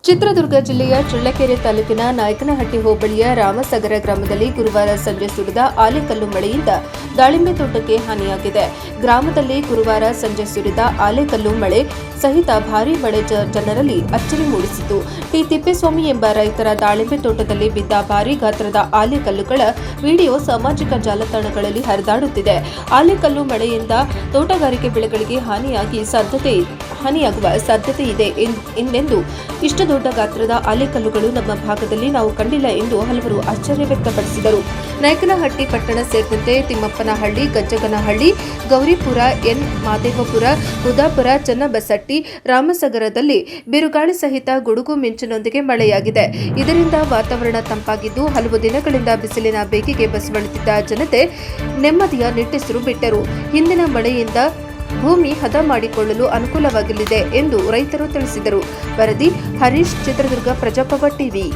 ಚಿತ್ರದುರ್ಗ ಜಿಲ್ಲೆಯ ಚಳ್ಳಕೆರೆ ತಾಲೂಕಿನ ನಾಯಕನಹಟ್ಟಿ ಹೋಬಳಿಯ ರಾಮಸಾಗರ ಗ್ರಾಮದಲ್ಲಿ ಗುರುವಾರ ಸಂಜೆ ಸುರಿದ ಆಲಿಕಲ್ಲು ಮಳೆಯಿಂದ ದಾಳಿಂಬೆ ತೋಟಕ್ಕೆ ಹಾನಿಯಾಗಿದೆ. ಗ್ರಾಮದಲ್ಲಿ ಗುರುವಾರ ಸಂಜೆ ಸುರಿದ ಆಲಿಕಲ್ಲು ಮಳೆ ಸಹಿತ ಭಾರೀ ಮಳೆ ಜನರಲ್ಲಿ ಅಚ್ಚರಿ ಮೂಡಿಸಿತು. ಟಿ ತಿಪ್ಪೇಸ್ವಾಮಿ ಎಂಬ ರೈತರ ದಾಳಿಂಬೆ ತೋಟದಲ್ಲಿ ಬಿದ್ದ ಭಾರೀ ಗಾತ್ರದ ಆಲಿಕಲ್ಲುಗಳ ವಿಡಿಯೋ ಸಾಮಾಜಿಕ ಜಾಲತಾಣಗಳಲ್ಲಿ ಹರಿದಾಡುತ್ತಿದೆ. ಆಲಿಕಲ್ಲು ಮಳೆಯಿಂದ ತೋಟಗಾರಿಕೆ ಬೆಳೆಗಳಿಗೆ ಹಾನಿಯಾಗುವ ಸಾಧ್ಯತೆ ಇದೆ ಎಂದೆಂದು ಇಷ್ಟು ದೊಡ್ಡ ಗಾತ್ರದ ಆಲಿಕಲ್ಲುಗಳು ನಮ್ಮ ಭಾಗದಲ್ಲಿ ನಾವು ಕಂಡಿಲ್ಲ ಎಂದು ಹಲವರು ಆಶ್ಚರ್ಯ ವ್ಯಕ್ತಪಡಿಸಿದರು. ನಾಯಕನಹಟ್ಟಿ ಪಟ್ಟಣ ಸೇರಿದಂತೆ ತಿಮ್ಮಪ್ಪನಹಳ್ಳಿ, ಗಜ್ಜಗನಹಳ್ಳಿ, ಗೌರಿಪುರ, ಎನ್ ಮಾದೇವಪುರ, ಉದಾಪುರ, ಚನ್ನಬಸಟ್ಟಿ, ರಾಮಸಾಗರದಲ್ಲಿ ಬಿರುಗಾಳಿ ಸಹಿತ ಗುಡುಗು ಮಿಂಚಿನೊಂದಿಗೆ ಮಳೆಯಾಗಿದೆ. ಇದರಿಂದ ವಾತಾವರಣ ತಂಪಾಗಿದ್ದು ಹಲವು ದಿನಗಳಿಂದ ಬಿಸಿಲಿನ ಬೇಗೆಗೆ ಬಸವಳಿತಿದ್ದ ಜನತೆ ನೆಮ್ಮದಿಯ ನಿಟ್ಟುಸಿರು ಬಿಟ್ಟರು. ಹಿಂದಿನ ಮಳೆಯಿಂದ ಭೂಮಿ ಹದ ಮಾಡಿಕೊಳ್ಳಲು ಅನುಕೂಲವಾಗಲಿದೆ ಎಂದು ರೈತರು ತಿಳಿಸಿದರು. ವರದಿ ಹರೀಶ್, ಚಿತ್ರದುರ್ಗ, ಪ್ರಜಾಪ್ರಭ ಟಿವಿ.